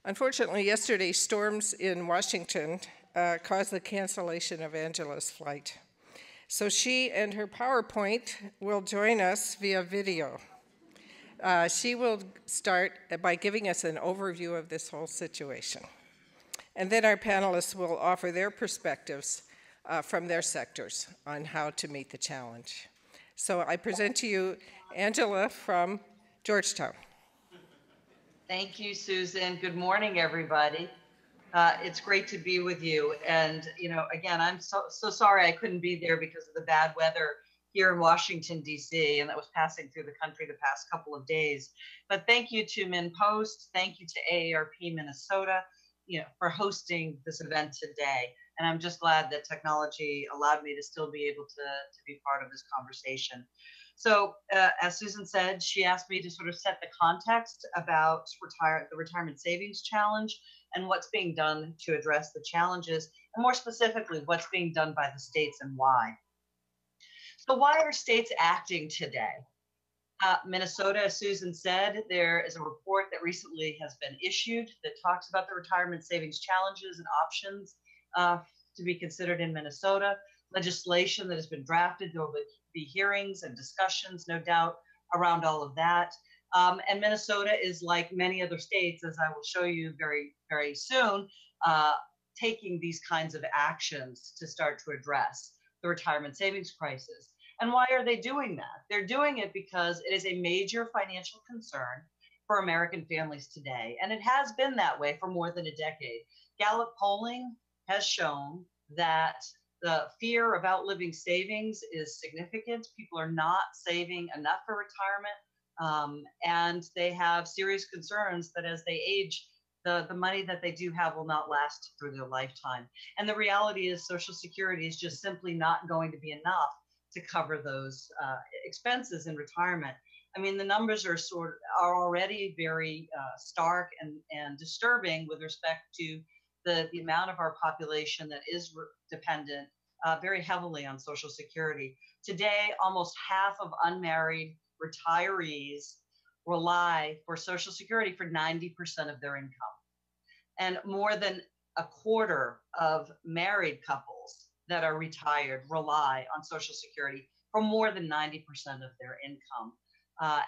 Unfortunately, yesterday, storms in Washington caused the cancellation of Angela's flight. So she and her PowerPoint will join us via video. She will start by giving us an overview of this whole situation. And then our panelists will offer their perspectives from their sectors on how to meet the challenge. So I present to you Angela from Georgetown. Thank you, Susan. Good morning, everybody. It's great to be with you. And, again, I'm so sorry I couldn't be there because of the bad weather here in Washington, D.C., and that was passing through the country the past couple of days. But thank you to MinPost. Thank you to AARP Minnesota, for hosting this event today. And I'm just glad that technology allowed me to still be able to be part of this conversation. So as Susan said, she asked me to sort of set the context about the Retirement Savings Challenge and what's being done to address the challenges, and more specifically, what's being done by the states and why. So why are states acting today? Minnesota, as Susan said, there is a report that recently has been issued that talks about the retirement savings challenges and options to be considered in Minnesota. Legislation that has been drafted. There will be hearings and discussions, no doubt, around all of that. And Minnesota is, like many other states, as I will show you very, very soon, taking these kinds of actions to start to address the retirement savings crisis. And why are they doing that? They're doing it because it is a major financial concern for American families today. And it has been that way for more than a decade. Gallup polling has shown that the fear of outliving savings is significant. People are not saving enough for retirement, and they have serious concerns that as they age, the money that they do have will not last through their lifetime. And the reality is Social Security is just simply not going to be enough to cover those expenses in retirement. I mean, the numbers are already very stark and disturbing with respect to the amount of our population that is dependent very heavily on Social Security. Today, almost half of unmarried retirees rely for Social Security for 90% of their income. And more than a quarter of married couples that are retired rely on Social Security for more than 90% of their income.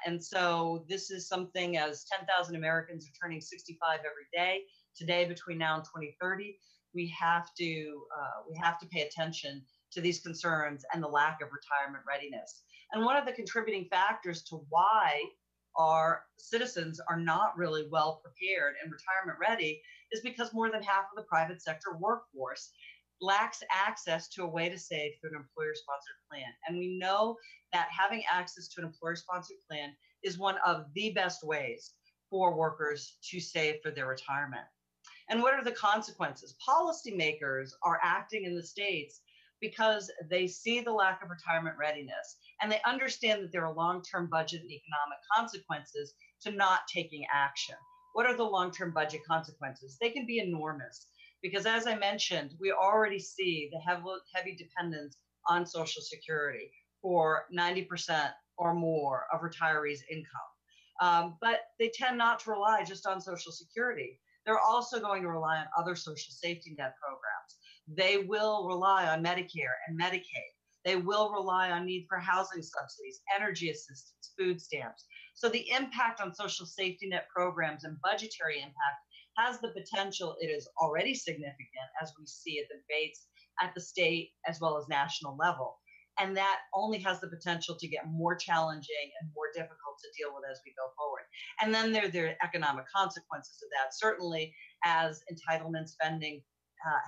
And so this is something, as 10,000 Americans are turning 65 every day. Today, between now and 2030, we have to pay attention to these concerns and the lack of retirement readiness. And one of the contributing factors to why our citizens are not really well prepared and retirement ready is because more than half of the private sector workforce lacks access to a way to save through an employer-sponsored plan. And we know that having access to an employer-sponsored plan is one of the best ways for workers to save for their retirement. And what are the consequences? Policymakers are acting in the states because they see the lack of retirement readiness, and they understand that there are long-term budget and economic consequences to not taking action. What are the long-term budget consequences? They can be enormous because, as I mentioned, we already see the heavy dependence on Social Security for 90% or more of retirees' income. But they tend not to rely just on Social Security. They're also going to rely on other social safety net programs. They will rely on Medicare and Medicaid. They will rely on need for housing subsidies, energy assistance, food stamps. So the impact on social safety net programs and budgetary impact has the potential, it is already significant as we see at the debates at the state as well as national level. And that only has the potential to get more challenging and more difficult to deal with as we go forward. And then there are economic consequences of that, certainly as entitlement spending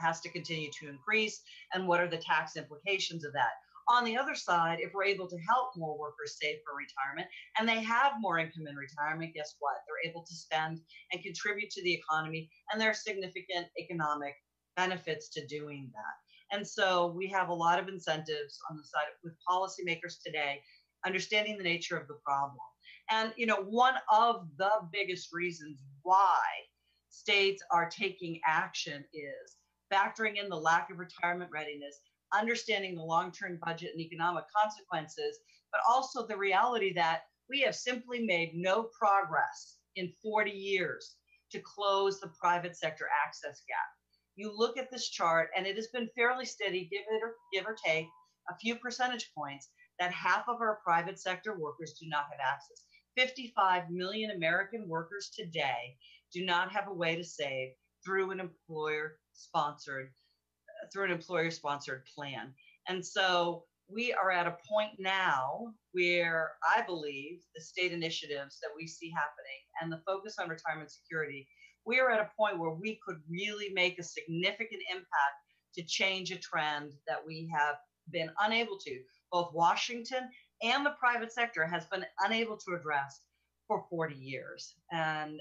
has to continue to increase, and what are the tax implications of that. On the other side, if we're able to help more workers save for retirement and they have more income in retirement, guess what? They're able to spend and contribute to the economy, and there are significant economic benefits to doing that. And so we have a lot of incentives on the side with policymakers today, understanding the nature of the problem. And, one of the biggest reasons why states are taking action is factoring in the lack of retirement readiness, understanding the long-term budget and economic consequences, but also the reality that we have simply made no progress in 40 years to close the private sector access gap. You look at this chart, and it has been fairly steady, give or take a few percentage points, that half of our private sector workers do not have access. 55 million American workers today do not have a way to save through an employer-sponsored plan. And so we are at a point now where I believe the state initiatives that we see happening and the focus on retirement security, we are at a point where we could really make a significant impact to change a trend that we have been unable to. Both Washington and the private sector has been unable to address for 40 years. And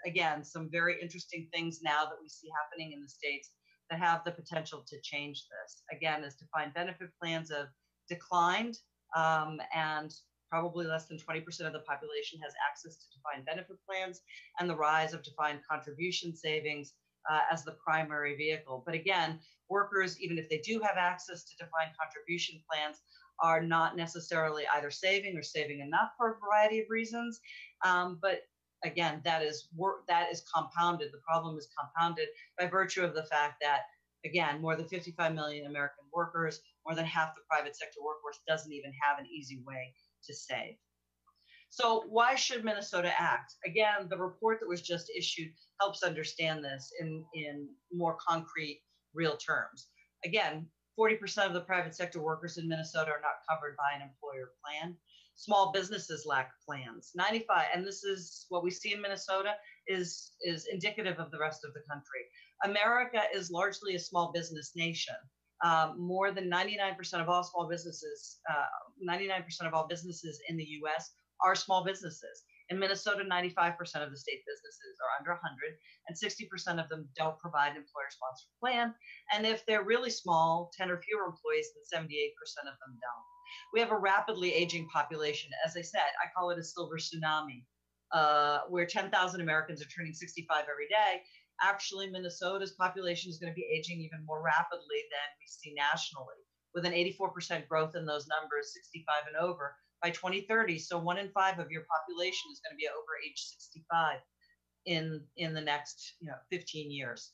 again, some very interesting things now that we see happening in the states that have the potential to change this. Again, as defined benefit plans have declined, and probably less than 20% of the population has access to defined benefit plans, and the rise of defined contribution savings as the primary vehicle. But again, workers, even if they do have access to defined contribution plans, are not necessarily either saving or saving enough for a variety of reasons. But again, that is compounded. The problem is compounded by virtue of the fact that, again, more than 55 million American workers, more than half the private sector workforce, doesn't even have an easy way to save. So why should Minnesota act? Again, the report that was just issued helps understand this in more concrete, real terms. Again, 40% of the private sector workers in Minnesota are not covered by an employer plan. Small businesses lack plans. 95, and this is what we see in Minnesota, is indicative of the rest of the country. America is largely a small business nation. More than 99% of all small businesses, 99% of all businesses in the U.S. are small businesses. In Minnesota, 95% of the state businesses are under 100, and 60% of them don't provide an employer-sponsored plan. And if they're really small, 10 or fewer employees, then 78% of them don't. We have a rapidly aging population. As I said, I call it a silver tsunami, where 10,000 Americans are turning 65 every day. Actually, Minnesota's population is going to be aging even more rapidly than we see nationally, with an 84% growth in those numbers, 65 and over, by 2030. So 1 in 5 of your population is going to be over age 65 in the next 15 years.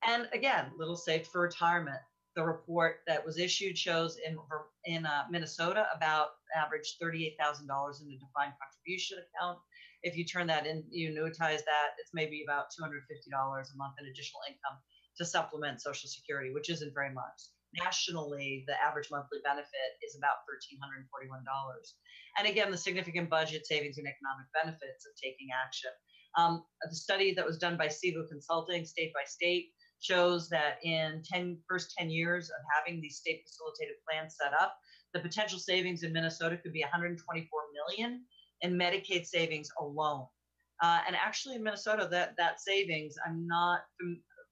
And again, little saved for retirement. The report that was issued shows in Minnesota about average $38,000 in a defined contribution account. If you turn that in, you annuitize that, it's maybe about $250 a month in additional income to supplement Social Security, which isn't very much. Nationally, the average monthly benefit is about $1,341. And again, the significant budget savings and economic benefits of taking action. The study that was done by Sivo Consulting, state by state, shows that in first 10 years of having these state facilitated plans set up, the potential savings in Minnesota could be 124 million in Medicaid savings alone. And actually in Minnesota, that savings, I'm not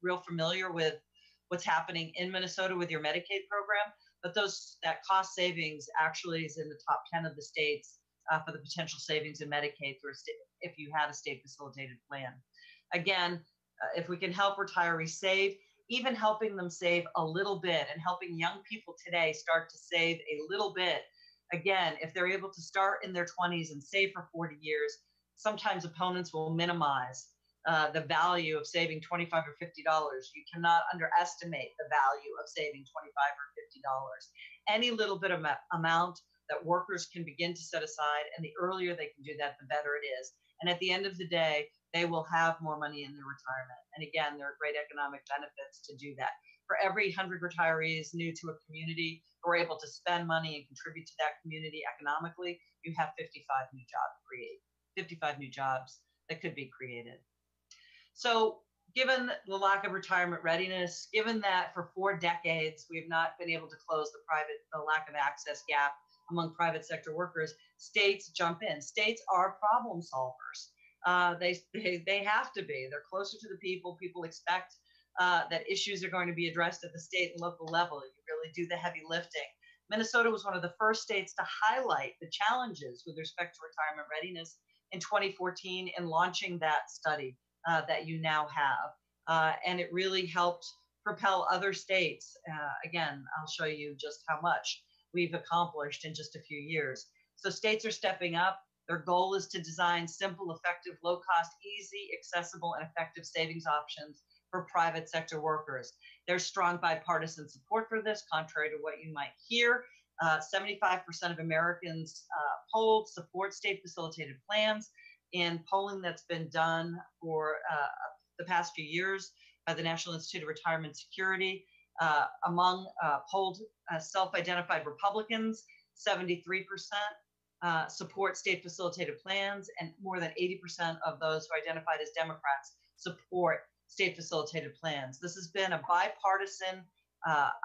real familiar with what's happening in Minnesota with your Medicaid program, but that cost savings actually is in the top 10 of the states for the potential savings in Medicaid if you had a state facilitated plan. Again, if we can help retirees save, even helping them save a little bit and helping young people today start to save a little bit. Again, if they're able to start in their 20s and save for 40 years, sometimes opponents will minimize the value of saving $25 or $50. You cannot underestimate the value of saving $25 or $50. Any little bit of amount that workers can begin to set aside, and the earlier they can do that, the better it is. And at the end of the day, they will have more money in their retirement. And again, there are great economic benefits to do that. For every 100 retirees new to a community who are able to spend money and contribute to that community economically, you have 55 new jobs that could be created. So given the lack of retirement readiness, given that for 4 decades we've not been able to close the lack of access gap among private sector workers, states jump in. States are problem solvers. They have to be. They're closer to the people. People expect that issues are going to be addressed at the state and local level. You really do the heavy lifting. Minnesota was one of the first states to highlight the challenges with respect to retirement readiness in 2014 in launching that study that you now have. And it really helped propel other states. Again, I'll show you just how much we've accomplished in just a few years. So states are stepping up. Their goal is to design simple, effective, low-cost, easy, accessible, and effective savings options for private sector workers. There's strong bipartisan support for this, contrary to what you might hear. 75% of Americans polled support state facilitated plans. In polling that's been done for the past few years by the National Institute of Retirement Security, among polled self-identified Republicans, 73% support state facilitated plans, and more than 80% of those who identified as Democrats support state facilitated plans. This has been a bipartisan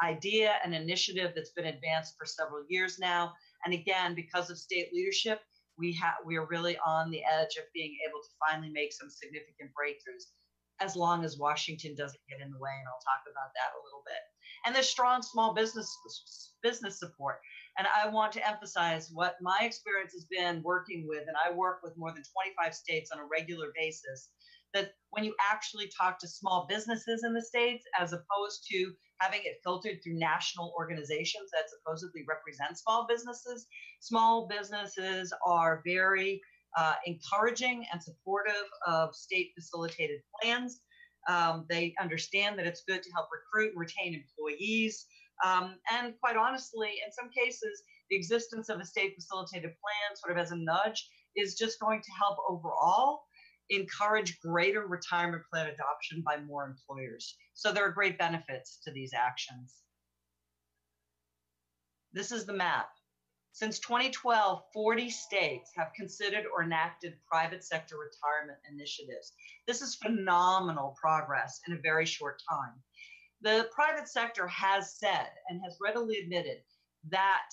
idea and initiative that's been advanced for several years now. And again, because of state leadership, we are really on the edge of being able to finally make some significant breakthroughs, as long as Washington doesn't get in the way, and I'll talk about that a little bit. And there's strong small business support. And I want to emphasize what my experience has been working with, and I work with more than 25 states on a regular basis, that when you actually talk to small businesses in the states, as opposed to having it filtered through national organizations that supposedly represent small businesses are very encouraging and supportive of state facilitated plans. They understand that it's good to help recruit and retain employees. And quite honestly, in some cases, the existence of a state facilitated plan sort of as a nudge is just going to help overall encourage greater retirement plan adoption by more employers. So there are great benefits to these actions. This is the map. Since 2012, 40 states have considered or enacted private sector retirement initiatives. This is phenomenal progress in a very short time. The private sector has said and has readily admitted that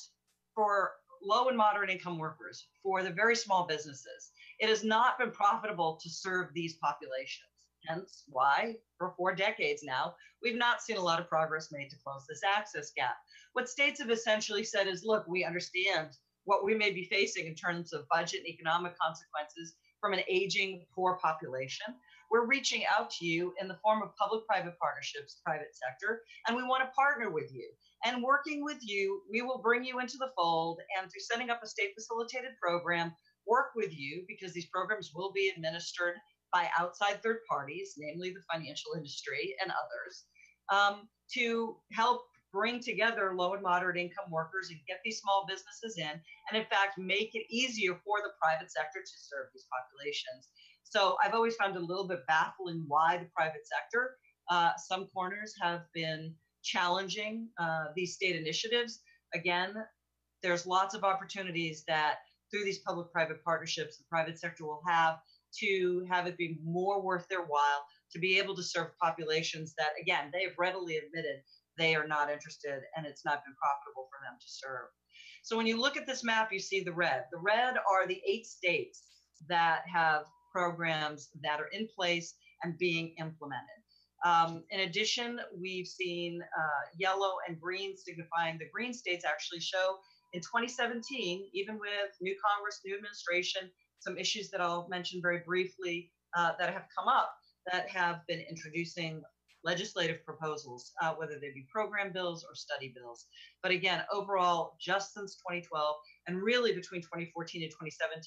for low and moderate income workers, for the very small businesses, it has not been profitable to serve these populations. Hence why, for 4 decades now, we've not seen a lot of progress made to close this access gap. What states have essentially said is, look, we understand what we may be facing in terms of budget and economic consequences from an aging, poor population. We're reaching out to you in the form of public-private partnerships, private sector, and we want to partner with you. And working with you, we will bring you into the fold, and through setting up a state-facilitated program, work with you, because these programs will be administered by outside third parties, namely the financial industry and others, to help bring together low and moderate income workers and get these small businesses in, and in fact, make it easier for the private sector to serve these populations. So I've always found it a little bit baffling why the private sector, some corners have been challenging these state initiatives. Again, there's lots of opportunities that through these public-private partnerships, the private sector will have to have it be more worth their while to be able to serve populations that, again, they have readily admitted they are not interested and it's not been profitable for them to serve. So when you look at this map, you see the red. The red are the 8 states that have programs that are in place and being implemented. In addition, we've seen yellow and green signifying the green states actually show in 2017, even with new Congress, new administration, some issues that I'll mention very briefly that have come up that have been introducing legislative proposals, whether they be program bills or study bills. But again, overall, just since 2012, and really between 2014 and 2017,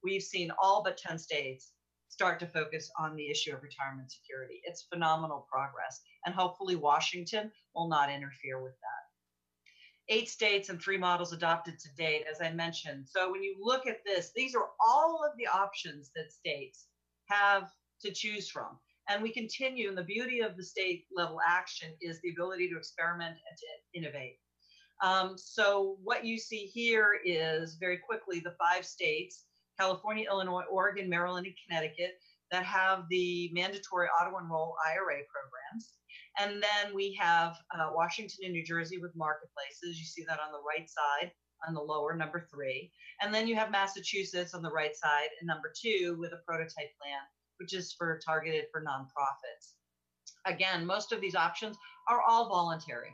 we've seen all but 10 states start to focus on the issue of retirement security. It's phenomenal progress, and hopefully Washington will not interfere with that. 8 states and 3 models adopted to date, as I mentioned. So when you look at this, these are all of the options that states have to choose from. And we continue, and the beauty of the state level action is the ability to experiment and to innovate. So what you see here is very quickly the 5 states, California, Illinois, Oregon, Maryland, and Connecticut, that have the mandatory auto-enroll IRA programs. And then we have Washington and New Jersey with marketplaces. You see that on the right side, on the lower, number 3. And then you have Massachusetts on the right side, and number 2 with a prototype plan, which is targeted for nonprofits. Again, most of these options are all voluntary.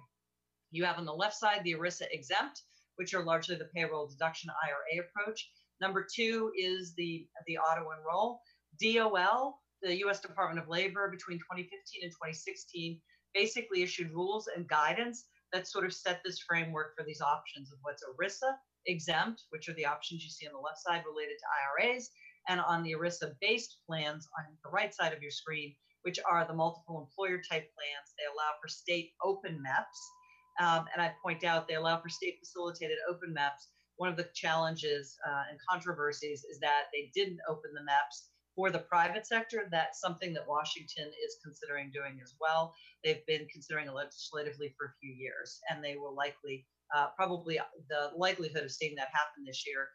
You have on the left side the ERISA exempt, which are largely the payroll deduction IRA approach. Number 2 is the auto-enroll. DOL, the U.S. Department of Labor, between 2015 and 2016, basically issued rules and guidance that sort of set this framework for these options of what's ERISA exempt, which are the options you see on the left side related to IRAs, and on the ERISA-based plans on the right side of your screen, which are the multiple employer type plans. They allow for state open MEPs. And I point out they allow for state facilitated open MEPs. One of the challenges and controversies is that they didn't open the MEPs for the private sector. That's something that Washington is considering doing as well. They've been considering it legislatively for a few years, and they will likely, probably the likelihood of seeing that happen this year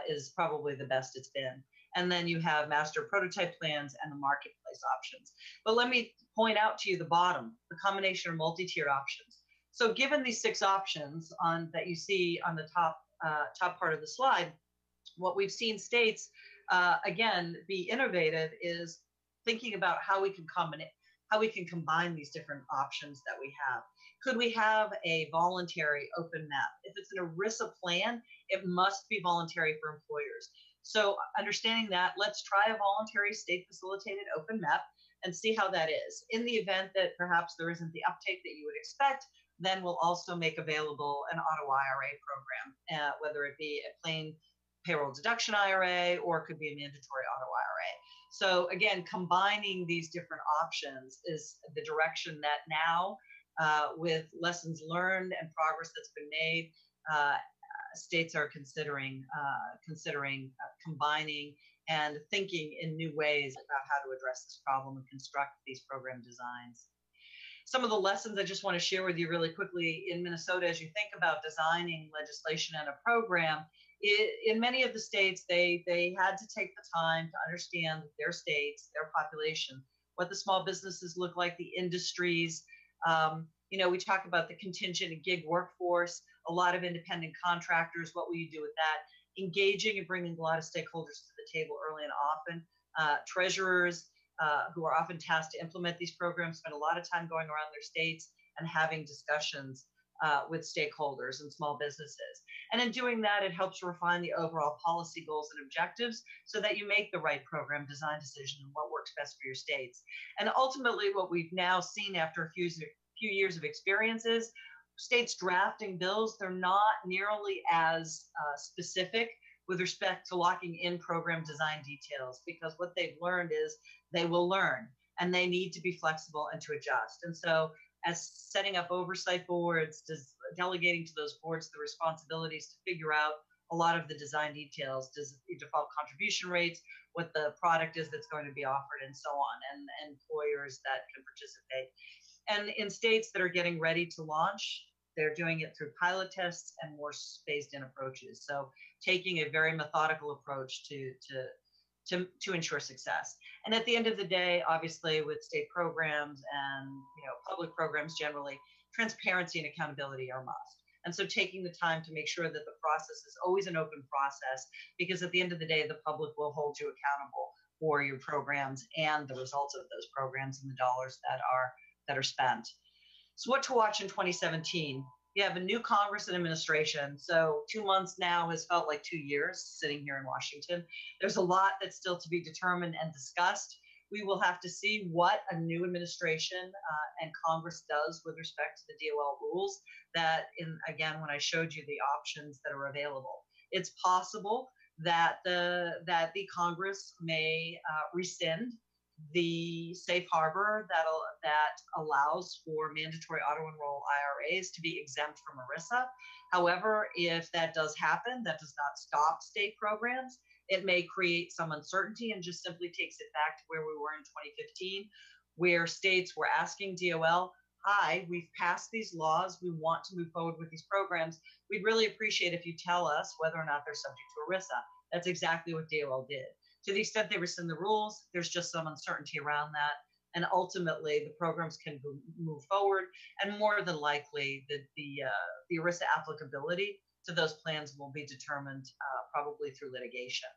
is probably the best it's been. And then you have master prototype plans and the marketplace options. But let me point out to you the bottom, the combination or multi-tiered options. So given these 6 options that you see on the top part of the slide, what we've seen states, again, be innovative is thinking about how we can combine these different options that we have. Could we have a voluntary open MEP? If it's an ERISA plan, it must be voluntary for employers. So understanding that, let's try a voluntary state facilitated open MEP and see how that is. In the event that perhaps there isn't the uptake that you would expect, then we'll also make available an auto IRA program, whether it be a plain payroll deduction IRA or it could be a mandatory auto IRA. So again, combining these different options is the direction that now, with lessons learned and progress that's been made, states are considering combining and thinking in new ways about how to address this problem and construct these program designs. Some of the lessons I just want to share with you really quickly in Minnesota as you think about designing legislation and a program. In many of the states, they had to take the time to understand their states, their population, what the small businesses look like, the industries. We talk about the contingent and gig workforce, a lot of independent contractors. What will you do with that? Engaging and bringing a lot of stakeholders to the table early and often. Treasurers who are often tasked to implement these programs spend a lot of time going around their states and having discussions with stakeholders and small businesses. And in doing that, it helps refine the overall policy goals and objectives so that you make the right program design decision and what works best for your states. And ultimately, what we've now seen after a few years of experience is states drafting bills, they're not nearly as specific with respect to locking in program design details, because what they've learned is they will learn and they need to be flexible and to adjust. And so as setting up oversight boards, delegating to those boards the responsibilities to figure out a lot of the design details, default contribution rates, what the product is that's going to be offered, and so on, and employers that can participate. And in states that are getting ready to launch, they're doing it through pilot tests and more phased-in approaches. So taking a very methodical approach to ensure success. And at the end of the day, obviously, with state programs and public programs generally, transparency and accountability are must. And so taking the time to make sure that the process is always an open process, because at the end of the day, the public will hold you accountable for your programs and the results of those programs and the dollars that are spent. So what to watch in 2017? You have a new Congress and administration. So 2 months now has felt like 2 years sitting here in Washington. There's a lot that's still to be determined and discussed. We will have to see what a new administration and Congress does with respect to the DOL rules that, again, when I showed you the options that are available. It's possible that the Congress may rescind the safe harbor that allows for mandatory auto-enroll IRAs to be exempt from ERISA. However, if that does happen, that does not stop state programs. It may create some uncertainty and just simply takes it back to where we were in 2015, where states were asking DOL, hi, we've passed these laws, we want to move forward with these programs. We'd really appreciate if you tell us whether or not they're subject to ERISA. That's exactly what DOL did. To the extent they rescind the rules, there's just some uncertainty around that. And ultimately, the programs can move forward. And more than likely, the ERISA applicability to those plans will be determined probably through litigation.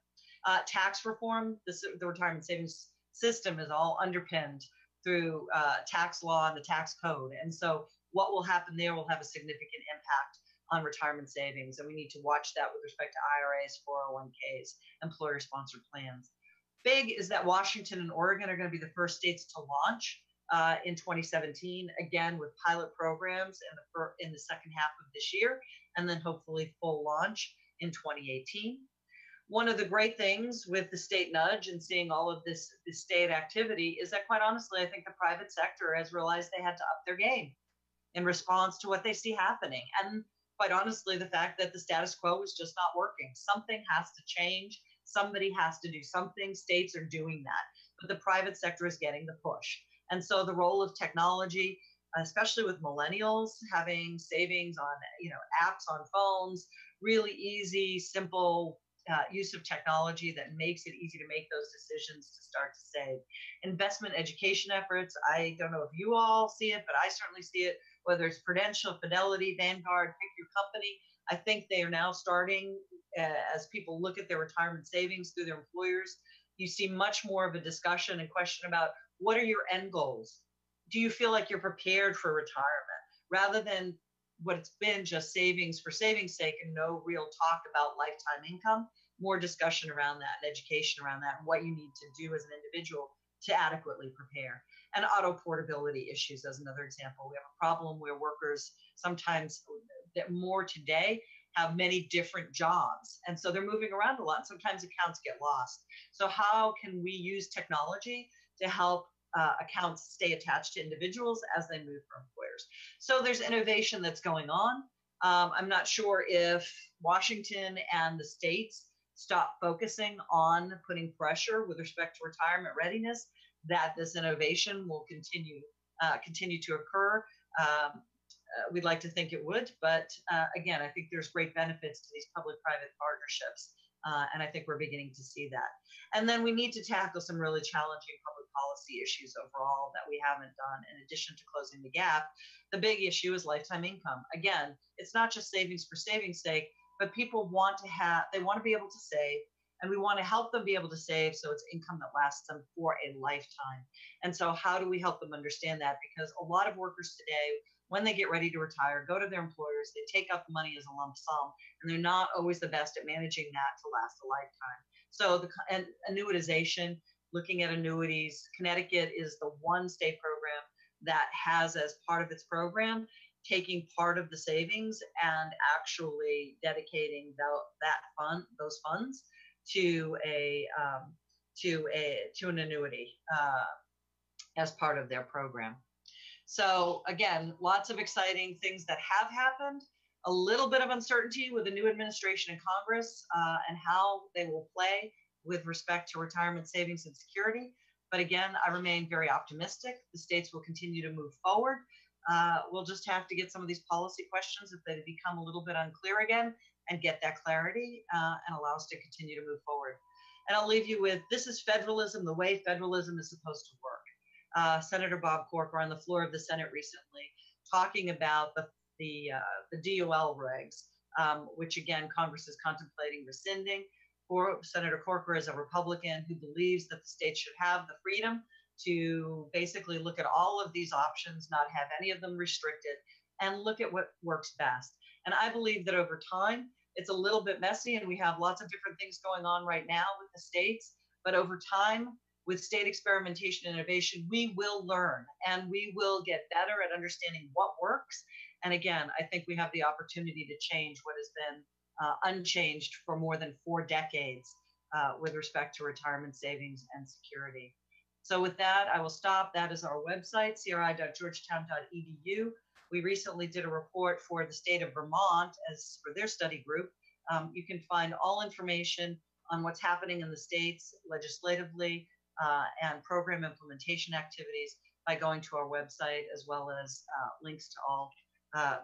Tax reform, the retirement savings system is all underpinned through tax law and the tax code. And so what will happen there will have a significant impact on retirement savings. And we need to watch that with respect to IRAs, 401ks, employer-sponsored plans. Big is that Washington and Oregon are going to be the first states to launch in 2017, again, with pilot programs in the second half of this year, and then hopefully full launch in 2018. One of the great things with the state nudge and seeing all of this state activity is that, quite honestly, I think the private sector has realized they had to up their game in response to what they see happening. And quite honestly, the fact that the status quo is just not working. Something has to change. Somebody has to do something. States are doing that, but the private sector is getting the push. And so the role of technology, especially with millennials, having savings on, apps on phones, really easy, simple use of technology that makes it easy to make those decisions to start to save. Investment education efforts, I don't know if you all see it, but I certainly see it, whether it's Prudential, Fidelity, Vanguard, pick your company. I think they are now starting, as people look at their retirement savings through their employers, you see much more of a discussion and question about what are your end goals? Do you feel like you're prepared for retirement? Rather than what it's been, just savings for savings sake and no real talk about lifetime income, more discussion around that and education around that and what you need to do as an individual to adequately prepare. And auto portability issues as another example. We have a problem where workers sometimes, more today, have many different jobs. And so they're moving around a lot. Sometimes accounts get lost. So how can we use technology to help accounts stay attached to individuals as they move for employers? So there's innovation that's going on. I'm not sure if Washington and the states stop focusing on putting pressure with respect to retirement readiness, that this innovation will continue to occur. We'd like to think it would, but again, I think there's great benefits to these public-private partnerships, and I think we're beginning to see that. And then we need to tackle some really challenging public policy issues overall that we haven't done. In addition to closing the gap, the big issue is lifetime income. Again, it's not just savings for savings sake, but people want to be able to save, and we want to help them be able to save so it's income that lasts them for a lifetime. And so how do we help them understand that? Because a lot of workers today, when they get ready to retire, go to their employers, they take out the money as a lump sum, and they're not always the best at managing that to last a lifetime. So and annuitization, looking at annuities, Connecticut is the one state program that has as part of its program taking part of the savings and actually dedicating those funds to an annuity as part of their program. So again, lots of exciting things that have happened, a little bit of uncertainty with the new administration in Congress and how they will play with respect to retirement savings and security. But again, I remain very optimistic. The states will continue to move forward. We'll just have to get some of these policy questions if they become a little bit unclear again and get that clarity and allow us to continue to move forward. And I'll leave you with, this is federalism, the way federalism is supposed to work. Senator Bob Corker on the floor of the Senate recently talking about the DOL regs, which again, Congress is contemplating rescinding. Senator Corker is a Republican who believes that the states should have the freedom to basically look at all of these options, not have any of them restricted, and look at what works best. And I believe that over time, it's a little bit messy and we have lots of different things going on right now with the states, but over time, with state experimentation and innovation, we will learn and we will get better at understanding what works. And again, I think we have the opportunity to change what has been unchanged for more than 4 decades with respect to retirement savings and security. So with that, I will stop. That is our website, cri.georgetown.edu. We recently did a report for the state of Vermont as for their study group. You can find all information on what's happening in the states legislatively and program implementation activities by going to our website, as well as links to all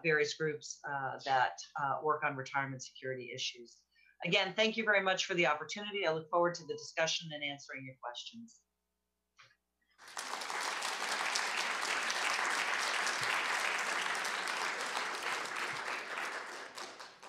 various groups that work on retirement security issues. Again, thank you very much for the opportunity. I look forward to the discussion and answering your questions.